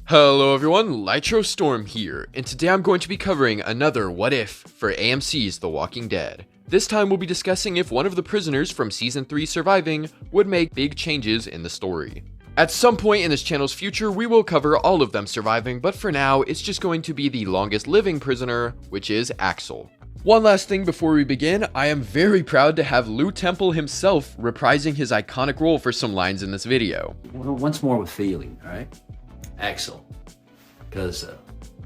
Hello everyone, Lytro Storm here, and today I'm going to be covering another What If for AMC's The Walking Dead. This time we'll be discussing if one of the prisoners from Season 3 surviving would make big changes in the story. At some point in this channel's future, we will cover all of them surviving, but for now, it's just going to be the longest living prisoner, which is Axel. One last thing before we begin, I am very proud to have Lew Temple himself reprising his iconic role for some lines in this video. Once more with feeling, right? Axel, because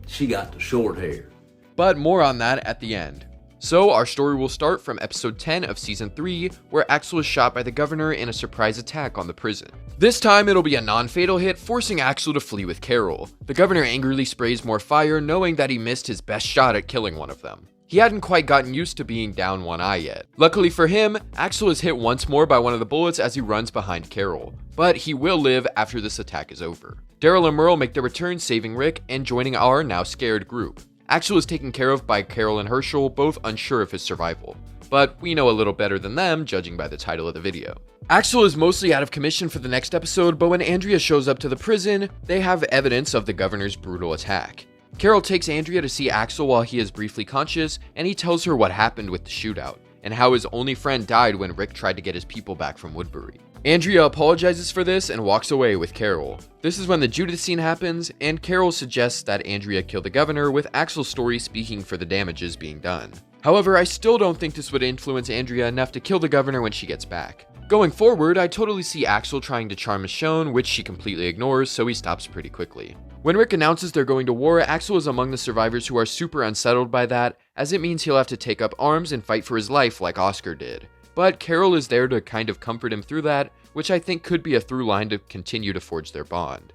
she got the short hair. But more on that at the end. So our story will start from episode 10 of season 3, where Axel is shot by the governor in a surprise attack on the prison. This time it'll be a non-fatal hit, forcing Axel to flee with Carol. The governor angrily sprays more fire, knowing that he missed his best shot at killing one of them. He hadn't quite gotten used to being down one eye yet. Luckily for him, Axel is hit once more by one of the bullets as he runs behind Carol, but he will live after this attack is over. Daryl and Merle make their return, saving Rick and joining our now scared group. Axel is taken care of by Carol and Herschel, both unsure of his survival, but we know a little better than them, judging by the title of the video. Axel is mostly out of commission for the next episode, but when Andrea shows up to the prison, they have evidence of the governor's brutal attack. Carol takes Andrea to see Axel while he is briefly conscious, and he tells her what happened with the shootout, and how his only friend died when Rick tried to get his people back from Woodbury. Andrea apologizes for this and walks away with Carol. This is when the Judith scene happens, and Carol suggests that Andrea kill the governor, with Axel's story speaking for the damages being done. However, I still don't think this would influence Andrea enough to kill the governor when she gets back. Going forward, I totally see Axel trying to charm Michonne, which she completely ignores, so he stops pretty quickly. When Rick announces they're going to war, Axel is among the survivors who are super unsettled by that, as it means he'll have to take up arms and fight for his life like Oscar did. But Carol is there to kind of comfort him through that, which I think could be a through line to continue to forge their bond.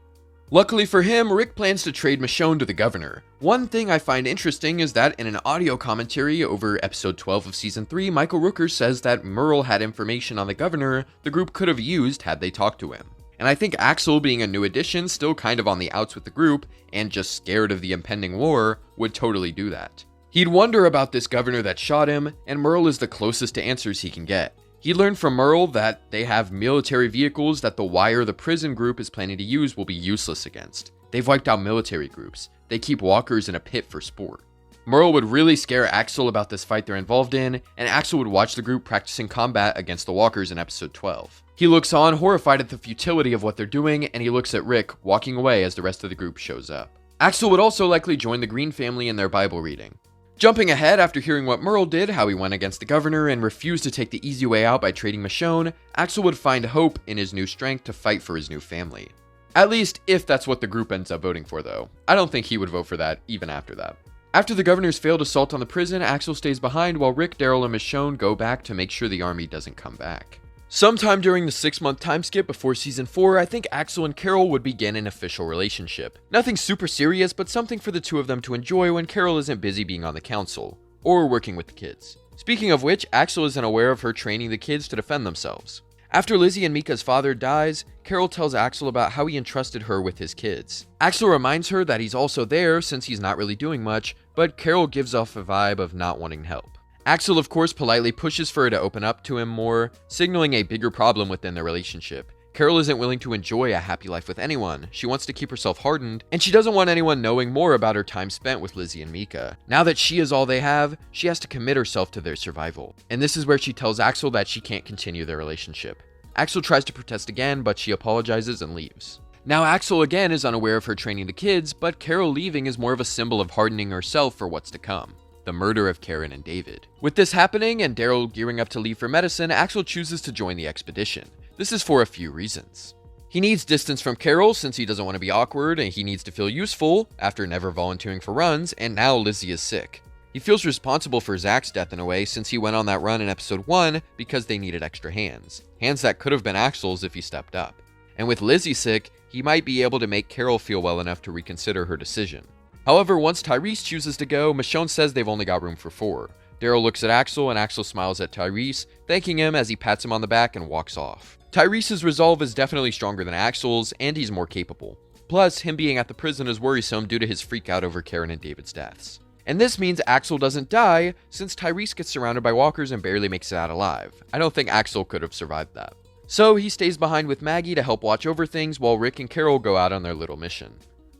Luckily for him, Rick plans to trade Michonne to the governor. One thing I find interesting is that in an audio commentary over episode 12 of season 3, Michael Rooker says that Merle had information on the governor the group could have used had they talked to him. And I think Axel, being a new addition, still kind of on the outs with the group, and just scared of the impending war, would totally do that. He'd wonder about this governor that shot him, and Merle is the closest to answers he can get. He learned from Merle that they have military vehicles that the Wire the prison group is planning to use will be useless against. They've wiped out military groups. They keep walkers in a pit for sport. Merle would really scare Axel about this fight they're involved in, and Axel would watch the group practicing combat against the walkers in episode 12. He looks on, horrified at the futility of what they're doing, and he looks at Rick, walking away as the rest of the group shows up. Axel would also likely join the Green family in their Bible reading. Jumping ahead, after hearing what Merle did, how he went against the governor and refused to take the easy way out by trading Michonne, Axel would find hope in his new strength to fight for his new family. At least, if that's what the group ends up voting for though. I don't think he would vote for that, even after that. After the governor's failed assault on the prison, Axel stays behind while Rick, Daryl, and Michonne go back to make sure the army doesn't come back. Sometime during the 6-month time skip before season 4, I think Axel and Carol would begin an official relationship. Nothing super serious, but something for the two of them to enjoy when Carol isn't busy being on the council, or working with the kids. Speaking of which, Axel isn't aware of her training the kids to defend themselves. After Lizzie and Mika's father dies, Carol tells Axel about how he entrusted her with his kids. Axel reminds her that he's also there since he's not really doing much, but Carol gives off a vibe of not wanting help. Axel, of course, politely pushes for her to open up to him more, signaling a bigger problem within their relationship. Carol isn't willing to enjoy a happy life with anyone. She wants to keep herself hardened, and she doesn't want anyone knowing more about her time spent with Lizzie and Mika. Now that she is all they have, she has to commit herself to their survival. And this is where she tells Axel that she can't continue their relationship. Axel tries to protest again, but she apologizes and leaves. Now Axel again is unaware of her training the kids, but Carol leaving is more of a symbol of hardening herself for what's to come. The murder of Karen and David. With this happening and Daryl gearing up to leave for medicine, Axel chooses to join the expedition. This is for a few reasons. He needs distance from Carol since he doesn't want to be awkward, and he needs to feel useful after never volunteering for runs, and now Lizzie is sick. He feels responsible for Zach's death in a way since he went on that run in episode 1 because they needed extra hands. Hands that could have been Axel's if he stepped up. And with Lizzie sick, he might be able to make Carol feel well enough to reconsider her decision. However, once Tyrese chooses to go, Michonne says they've only got room for 4. Daryl looks at Axel, and Axel smiles at Tyrese, thanking him as he pats him on the back and walks off. Tyrese's resolve is definitely stronger than Axel's, and he's more capable. Plus, him being at the prison is worrisome due to his freak out over Karen and David's deaths. And this means Axel doesn't die, since Tyrese gets surrounded by walkers and barely makes it out alive. I don't think Axel could have survived that. So he stays behind with Maggie to help watch over things while Rick and Carol go out on their little mission.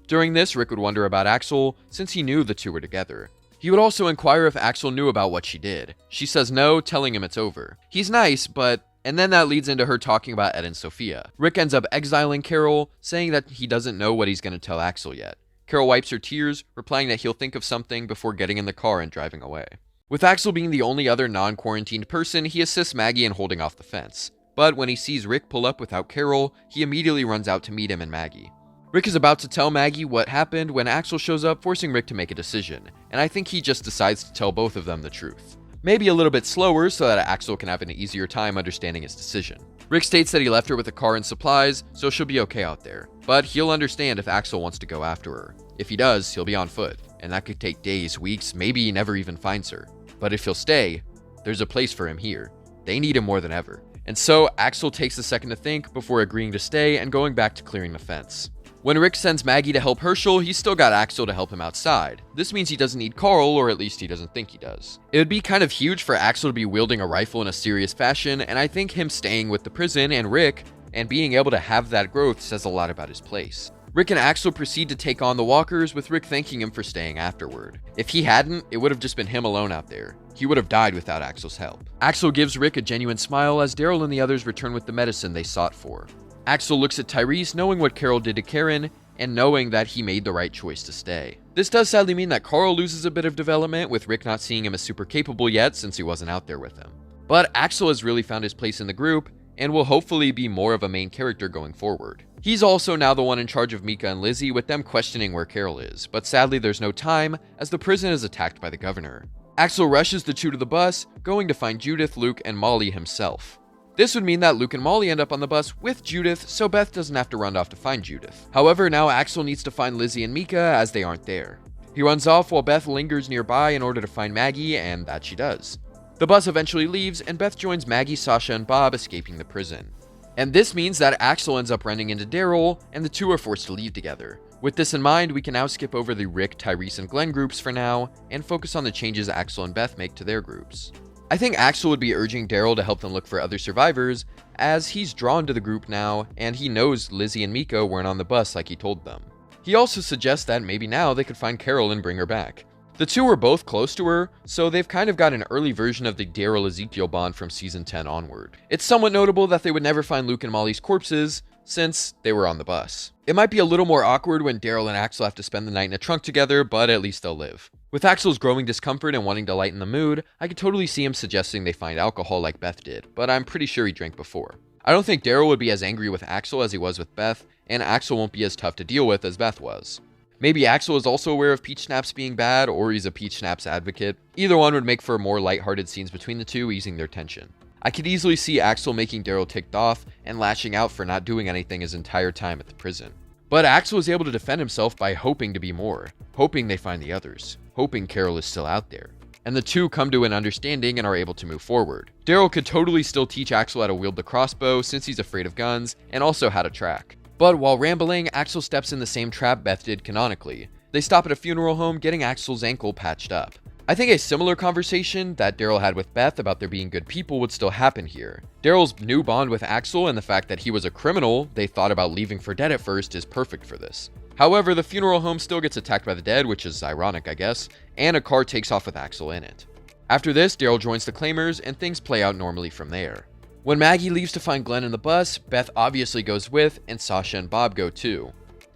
During this, Rick would wonder about Axel, since he knew the two were together. He would also inquire if Axel knew about what she did. She says no, telling him it's over. He's nice, but... And then that leads into her talking about Ed and Sophia. Rick ends up exiling Carol, saying that he doesn't know what he's going to tell Axel yet. Carol wipes her tears, replying that he'll think of something before getting in the car and driving away. With Axel being the only other non-quarantined person, he assists Maggie in holding off the fence. But when he sees Rick pull up without Carol, he immediately runs out to meet him and Maggie. Rick is about to tell Maggie what happened when Axel shows up, forcing Rick to make a decision, and I think he just decides to tell both of them the truth. Maybe a little bit slower so that Axel can have an easier time understanding his decision. Rick states that he left her with a car and supplies, so she'll be okay out there. But he'll understand if Axel wants to go after her. If he does, he'll be on foot, and that could take days, weeks, maybe he never even finds her. But if he'll stay, there's a place for him here. They need him more than ever. And so Axel takes a second to think before agreeing to stay and going back to clearing the fence. When Rick sends Maggie to help Herschel, he's still got Axel to help him outside. This means he doesn't need Carl, or at least he doesn't think he does. It would be kind of huge for Axel to be wielding a rifle in a serious fashion, and I think him staying with the prison and Rick, and being able to have that growth says a lot about his place. Rick and Axel proceed to take on the walkers, with Rick thanking him for staying afterward. If he hadn't, it would have just been him alone out there. He would have died without Axel's help. Axel gives Rick a genuine smile as Daryl and the others return with the medicine they sought for. Axel looks at Tyrese, knowing what Carol did to Karen, and knowing that he made the right choice to stay. This does sadly mean that Carl loses a bit of development, with Rick not seeing him as super capable yet since he wasn't out there with him. But Axel has really found his place in the group, and will hopefully be more of a main character going forward. He's also now the one in charge of Mika and Lizzie, with them questioning where Carol is, but sadly there's no time, as the prison is attacked by the governor. Axel rushes the two to the bus, going to find Judith, Luke, and Molly himself. This would mean that Luke and Molly end up on the bus with Judith, so Beth doesn't have to run off to find Judith. However, now Axel needs to find Lizzie and Mika, as they aren't there. He runs off while Beth lingers nearby in order to find Maggie, and that she does. The bus eventually leaves, and Beth joins Maggie, Sasha, and Bob escaping the prison. And this means that Axel ends up running into Daryl, and the two are forced to leave together. With this in mind, we can now skip over the Rick, Tyrese, and Glenn groups for now, and focus on the changes Axel and Beth make to their groups. I think Axel would be urging Daryl to help them look for other survivors, as he's drawn to the group now, and he knows Lizzie and Mika weren't on the bus like he told them. He also suggests that maybe now they could find Carol and bring her back. The two were both close to her, so they've kind of got an early version of the Daryl-Ezekiel bond from Season 10 onward. It's somewhat notable that they would never find Luke and Molly's corpses, since they were on the bus. It might be a little more awkward when Daryl and Axel have to spend the night in a trunk together, but at least they'll live. With Axel's growing discomfort and wanting to lighten the mood, I could totally see him suggesting they find alcohol like Beth did, but I'm pretty sure he drank before. I don't think Daryl would be as angry with Axel as he was with Beth, and Axel won't be as tough to deal with as Beth was. Maybe Axel is also aware of peach schnapps being bad, or he's a peach schnapps advocate. Either one would make for more lighthearted scenes between the two, easing their tension. I could easily see Axel making Daryl ticked off and lashing out for not doing anything his entire time at the prison. But Axel is able to defend himself by hoping to be more, hoping they find the others, hoping Carol is still out there. And the two come to an understanding and are able to move forward. Daryl could totally still teach Axel how to wield the crossbow since he's afraid of guns, and also how to track. But while rambling, Axel steps in the same trap Beth did canonically. They stop at a funeral home, getting Axel's ankle patched up. I think a similar conversation that Daryl had with Beth about there being good people would still happen here. Daryl's new bond with Axel and the fact that he was a criminal they thought about leaving for dead at first is perfect for this. However, the funeral home still gets attacked by the dead, which is ironic, I guess, and a car takes off with Axel in it. After this, Daryl joins the claimers, and things play out normally from there. When Maggie leaves to find Glenn in the bus, Beth obviously goes with, and Sasha and Bob go too.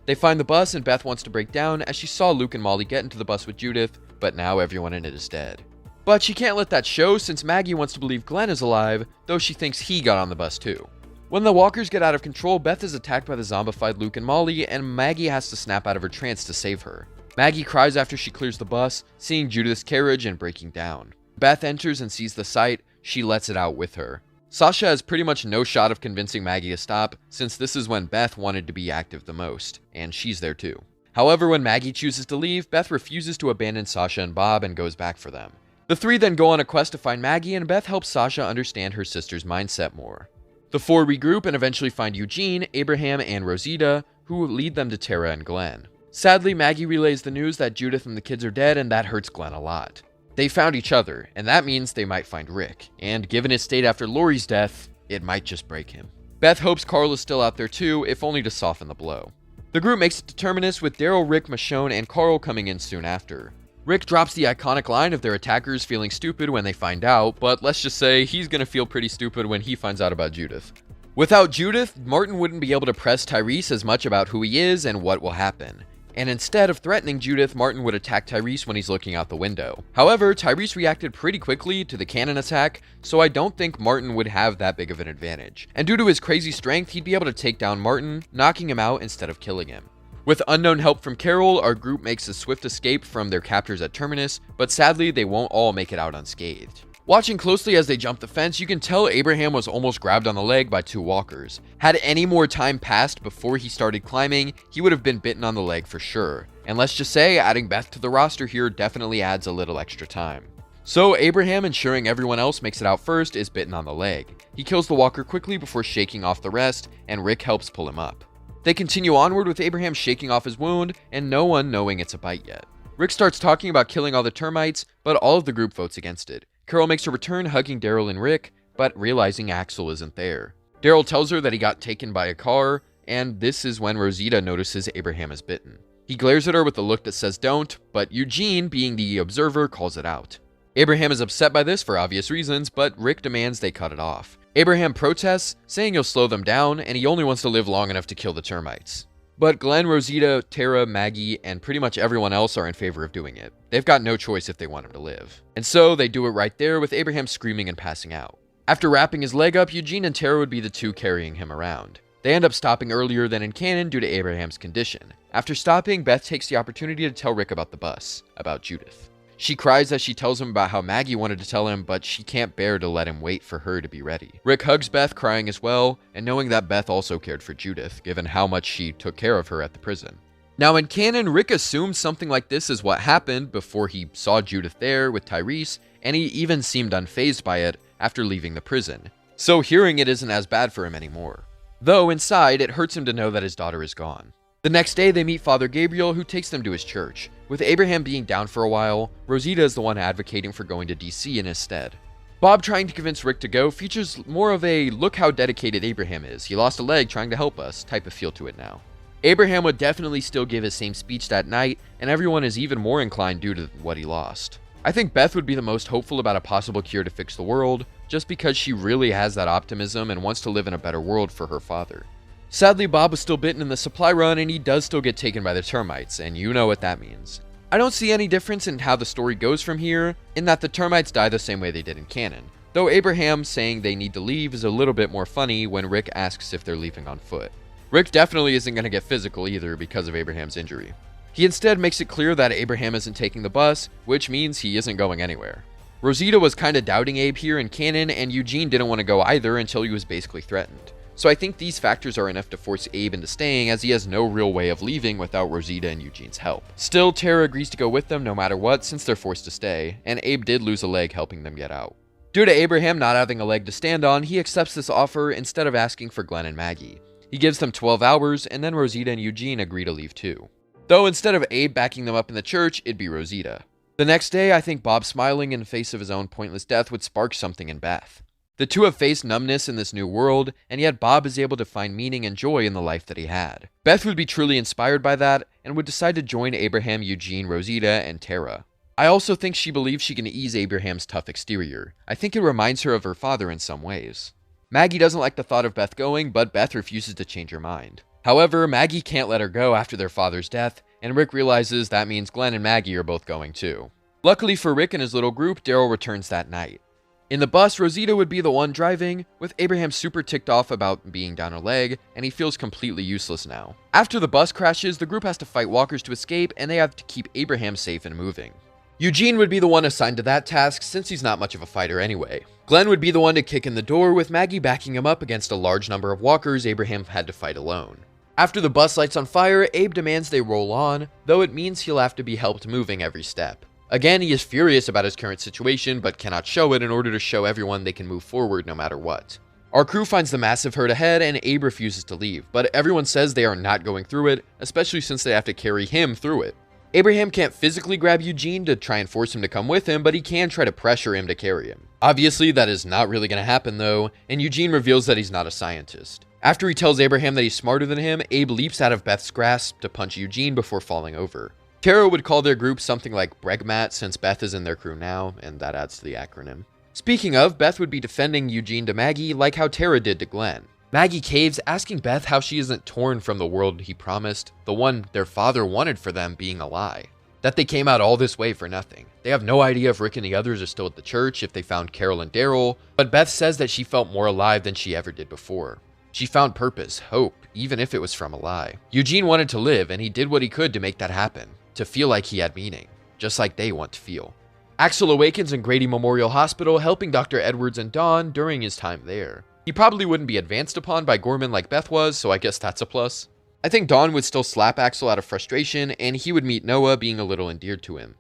They find the bus, and Beth wants to break down as she saw Luke and Molly get into the bus with Judith, but now everyone in it is dead. But she can't let that show since Maggie wants to believe Glenn is alive, though she thinks he got on the bus too. When the walkers get out of control, Beth is attacked by the zombified Luke and Molly, and Maggie has to snap out of her trance to save her. Maggie cries after she clears the bus, seeing Judith's carriage and breaking down. Beth enters and sees the sight. She lets it out with her. Sasha has pretty much no shot of convincing Maggie to stop, since this is when Beth wanted to be active the most, and she's there too. However, when Maggie chooses to leave, Beth refuses to abandon Sasha and Bob and goes back for them. The three then go on a quest to find Maggie, and Beth helps Sasha understand her sister's mindset more. The four regroup and eventually find Eugene, Abraham, and Rosita, who lead them to Tara and Glenn. Sadly, Maggie relays the news that Judith and the kids are dead, and that hurts Glenn a lot. They found each other, and that means they might find Rick, and given his state after Lori's death, it might just break him. Beth hopes Carl is still out there too, if only to soften the blow. The group makes it to Terminus with Daryl, Rick, Michonne, and Carl coming in soon after. Rick drops the iconic line of their attackers feeling stupid when they find out, but let's just say he's gonna feel pretty stupid when he finds out about Judith. Without Judith, Martin wouldn't be able to press Tyrese as much about who he is and what will happen. And instead of threatening Judith, Martin would attack Tyrese when he's looking out the window. However, Tyrese reacted pretty quickly to the cannon attack, so I don't think Martin would have that big of an advantage. And due to his crazy strength, he'd be able to take down Martin, knocking him out instead of killing him. With unknown help from Carol, our group makes a swift escape from their captors at Terminus, but sadly, they won't all make it out unscathed. Watching closely as they jump the fence, you can tell Abraham was almost grabbed on the leg by 2 walkers. Had any more time passed before he started climbing, he would have been bitten on the leg for sure. And let's just say, adding Beth to the roster here definitely adds a little extra time. So Abraham, ensuring everyone else makes it out first, is bitten on the leg. He kills the walker quickly before shaking off the rest, and Rick helps pull him up. They continue onward with Abraham shaking off his wound, and no one knowing it's a bite yet. Rick starts talking about killing all the termites, but all of the group votes against it. Carol makes a return, hugging Daryl and Rick, but realizing Axel isn't there. Daryl tells her that he got taken by a car, and this is when Rosita notices Abraham is bitten. He glares at her with a look that says don't, but Eugene, being the observer, calls it out. Abraham is upset by this for obvious reasons, but Rick demands they cut it off. Abraham protests, saying he'll slow them down, and he only wants to live long enough to kill the termites. But Glenn, Rosita, Tara, Maggie, and pretty much everyone else are in favor of doing it. They've got no choice if they want him to live. And so they do it right there with Abraham screaming and passing out. After wrapping his leg up, Eugene and Tara would be the 2 carrying him around. They end up stopping earlier than in canon due to Abraham's condition. After stopping, Beth takes the opportunity to tell Rick about the bus, about Judith. She cries as she tells him about how Maggie wanted to tell him, but she can't bear to let him wait for her to be ready. Rick hugs Beth, crying as well, and knowing that Beth also cared for Judith, given how much she took care of her at the prison. Now in canon, Rick assumes something like this is what happened before he saw Judith there with Tyrese, and he even seemed unfazed by it after leaving the prison. So hearing it isn't as bad for him anymore. Though inside, it hurts him to know that his daughter is gone. The next day, they meet Father Gabriel, who takes them to his church. With Abraham being down for a while, Rosita is the one advocating for going to DC in his stead. Bob trying to convince Rick to go features more of a look how dedicated Abraham is, he lost a leg trying to help us type of feel to it now. Abraham would definitely still give his same speech that night, and everyone is even more inclined due to what he lost. I think Beth would be the most hopeful about a possible cure to fix the world, just because she really has that optimism and wants to live in a better world for her father. Sadly, Bob was still bitten in the supply run, and he does still get taken by the termites, and you know what that means. I don't see any difference in how the story goes from here, in that the termites die the same way they did in canon, though Abraham saying they need to leave is a little bit more funny when Rick asks if they're leaving on foot. Rick definitely isn't going to get physical either because of Abraham's injury. He instead makes it clear that Abraham isn't taking the bus, which means he isn't going anywhere. Rosita was kinda doubting Abe here in canon, and Eugene didn't want to go either until he was basically threatened. So I think these factors are enough to force Abe into staying, as he has no real way of leaving without Rosita and Eugene's help. Still, Tara agrees to go with them no matter what since they're forced to stay, and Abe did lose a leg helping them get out. Due to Abraham not having a leg to stand on, he accepts this offer instead of asking for Glenn and Maggie. He gives them 12 hours, and then Rosita and Eugene agree to leave too. Though instead of Abe backing them up in the church, it'd be Rosita. The next day, I think Bob smiling in the face of his own pointless death would spark something in Beth. The two have faced numbness in this new world, and yet Bob is able to find meaning and joy in the life that he had. Beth would be truly inspired by that, and would decide to join Abraham, Eugene, Rosita, and Tara. I also think she believes she can ease Abraham's tough exterior. I think it reminds her of her father in some ways. Maggie doesn't like the thought of Beth going, but Beth refuses to change her mind. However, Maggie can't let her go after their father's death, and Rick realizes that means Glenn and Maggie are both going too. Luckily for Rick and his little group, Daryl returns that night. In the bus, Rosita would be the one driving, with Abraham super ticked off about being down a leg, and he feels completely useless now. After the bus crashes, the group has to fight walkers to escape, and they have to keep Abraham safe and moving. Eugene would be the one assigned to that task, since he's not much of a fighter anyway. Glenn would be the one to kick in the door, with Maggie backing him up against a large number of walkers Abraham had to fight alone. After the bus lights on fire, Abe demands they roll on, though it means he'll have to be helped moving every step. Again, he is furious about his current situation, but cannot show it in order to show everyone they can move forward no matter what. Our crew finds the massive herd ahead, and Abe refuses to leave, but everyone says they are not going through it, especially since they have to carry him through it. Abraham can't physically grab Eugene to try and force him to come with him, but he can try to pressure him to carry him. Obviously, that is not really going to happen though, and Eugene reveals that he's not a scientist. After he tells Abraham that he's smarter than him, Abe leaps out of Beth's grasp to punch Eugene before falling over. Tara would call their group something like Bregmat since Beth is in their crew now, and that adds to the acronym. Speaking of, Beth would be defending Eugene to Maggie like how Tara did to Glenn. Maggie caves, asking Beth how she isn't torn from the world he promised, the one their father wanted for them being a lie. That they came out all this way for nothing. They have no idea if Rick and the others are still at the church, if they found Carol and Daryl, but Beth says that she felt more alive than she ever did before. She found purpose, hope, even if it was from a lie. Eugene wanted to live, and he did what he could to make that happen, to feel like he had meaning, just like they want to feel. Axel awakens in Grady Memorial Hospital, helping Dr. Edwards and Dawn during his time there. He probably wouldn't be advanced upon by Gorman like Beth was, so I guess that's a plus. I think Dawn would still slap Axel out of frustration, and he would meet Noah being a little endeared to him.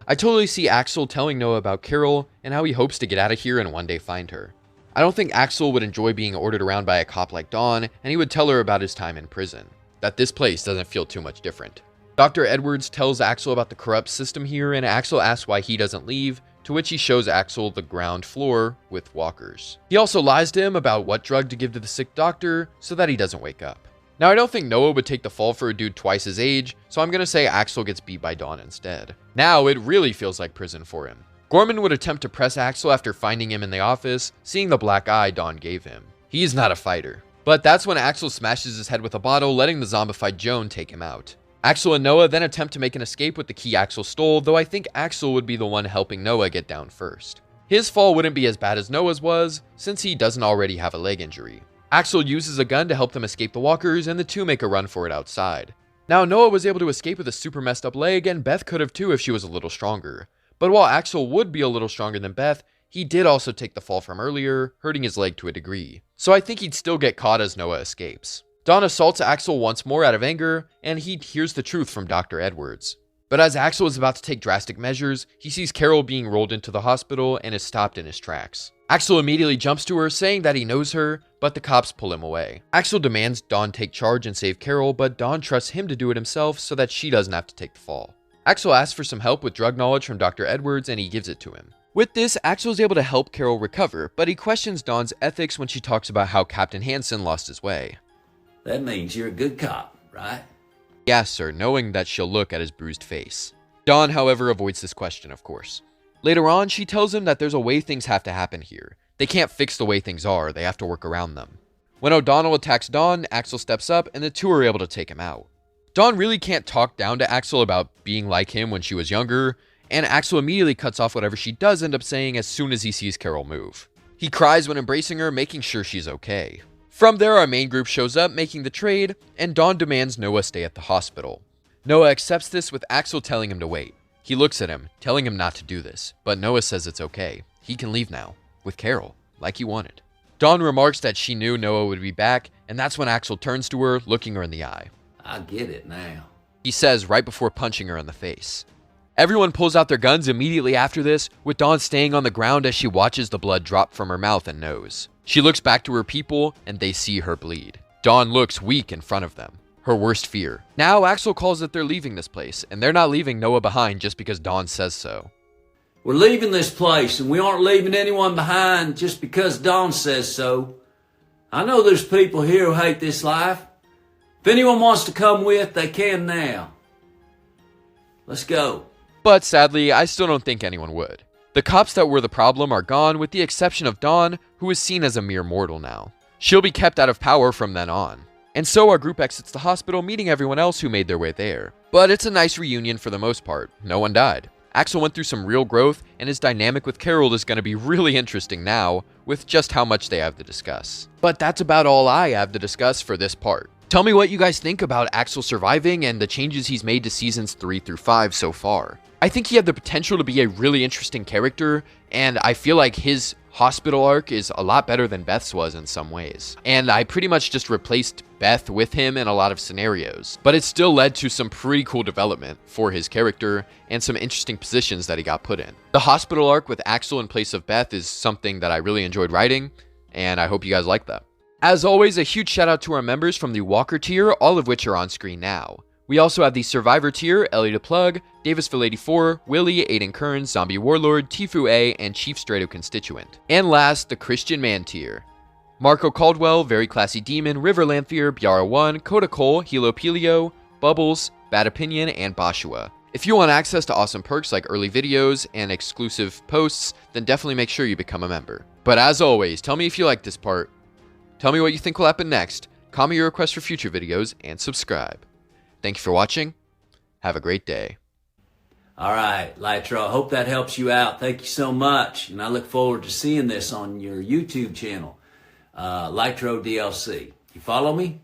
I totally see Axel telling Noah about Carol and how he hopes to get out of here and one day find her. I don't think Axel would enjoy being ordered around by a cop like Dawn, and he would tell her about his time in prison, that this place doesn't feel too much different. Dr. Edwards tells Axel about the corrupt system here, and Axel asks why he doesn't leave, to which he shows Axel the ground floor with walkers. He also lies to him about what drug to give to the sick doctor so that he doesn't wake up. Now, I don't think Noah would take the fall for a dude twice his age, so I'm gonna say Axel gets beat by Dawn instead. Now, it really feels like prison for him. Gorman would attempt to press Axel after finding him in the office, seeing the black eye Dawn gave him. He's not a fighter. But that's when Axel smashes his head with a bottle, letting the zombified Joan take him out. Axel and Noah then attempt to make an escape with the key Axel stole, though I think Axel would be the one helping Noah get down first. His fall wouldn't be as bad as Noah's was, since he doesn't already have a leg injury. Axel uses a gun to help them escape the walkers, and the two make a run for it outside. Now, Noah was able to escape with a super messed up leg, and Beth could have too if she was a little stronger. But while Axel would be a little stronger than Beth, he did also take the fall from earlier, hurting his leg to a degree. So I think he'd still get caught as Noah escapes. Dawn assaults Axel once more out of anger, and he hears the truth from Dr. Edwards. But as Axel is about to take drastic measures, he sees Carol being rolled into the hospital and is stopped in his tracks. Axel immediately jumps to her, saying that he knows her, but the cops pull him away. Axel demands Dawn take charge and save Carol, but Dawn trusts him to do it himself so that she doesn't have to take the fall. Axel asks for some help with drug knowledge from Dr. Edwards, and he gives it to him. With this, Axel is able to help Carol recover, but he questions Dawn's ethics when she talks about how Captain Hansen lost his way. That means you're a good cop, right? Yes, sir, knowing that she'll look at his bruised face. Dawn, however, avoids this question, of course. Later on, she tells him that there's a way things have to happen here. They can't fix the way things are, they have to work around them. When O'Donnell attacks Dawn, Axel steps up, and the two are able to take him out. Dawn really can't talk down to Axel about being like him when she was younger, and Axel immediately cuts off whatever she does end up saying as soon as he sees Carol move. He cries when embracing her, making sure she's okay. From there, our main group shows up, making the trade, and Dawn demands Noah stay at the hospital. Noah accepts this with Axel telling him to wait. He looks at him, telling him not to do this, but Noah says it's okay. He can leave now, with Carol, like he wanted. Dawn remarks that she knew Noah would be back, and that's when Axel turns to her, looking her in the eye. I get it now. He says right before punching her in the face. Everyone pulls out their guns immediately after this, with Dawn staying on the ground as she watches the blood drop from her mouth and nose. She looks back to her people, and they see her bleed. Dawn looks weak in front of them, her worst fear. Now Axel calls that they're leaving this place, and they're not leaving Noah behind just because Dawn says so. We're leaving this place, and we aren't leaving anyone behind just because Dawn says so. I know there's people here who hate this life. If anyone wants to come with, they can now. Let's go. But sadly, I still don't think anyone would. The cops that were the problem are gone, with the exception of Dawn, who is seen as a mere mortal now. She'll be kept out of power from then on. And so our group exits the hospital, meeting everyone else who made their way there. But it's a nice reunion for the most part. No one died. Axel went through some real growth, and his dynamic with Carol is going to be really interesting now, with just how much they have to discuss. But that's about all I have to discuss for this part. Tell me what you guys think about Axel surviving and the changes he's made to seasons 3 through 5 so far. I think he had the potential to be a really interesting character, and I feel like his hospital arc is a lot better than Beth's was in some ways. And I pretty much just replaced Beth with him in a lot of scenarios, but it still led to some pretty cool development for his character and some interesting positions that he got put in. The hospital arc with Axel in place of Beth is something that I really enjoyed writing, and I hope you guys like that. As always, a huge shout out to our members from the Walker tier, all of which are on screen now. We also have the Survivor tier, Ellie the Plug, Davisville84, Willie, Aiden Kearns, Zombie Warlord, Tifu A, and Chief Strato Constituent. And last, the Christian Man tier. Marco Caldwell, Very Classy Demon, River Lanthier, Biara1, Coda Cole, Helopelio, Bubbles, Bad Opinion, and Bashua. If you want access to awesome perks like early videos and exclusive posts, then definitely make sure you become a member. But as always, tell me if you like this part, tell me what you think will happen next, comment your requests for future videos, and subscribe. Thank you for watching. Have a great day. All right, Lytro, I hope that helps you out. Thank you so much, and I look forward to seeing this on your YouTube channel, Lytro DLC. You follow me?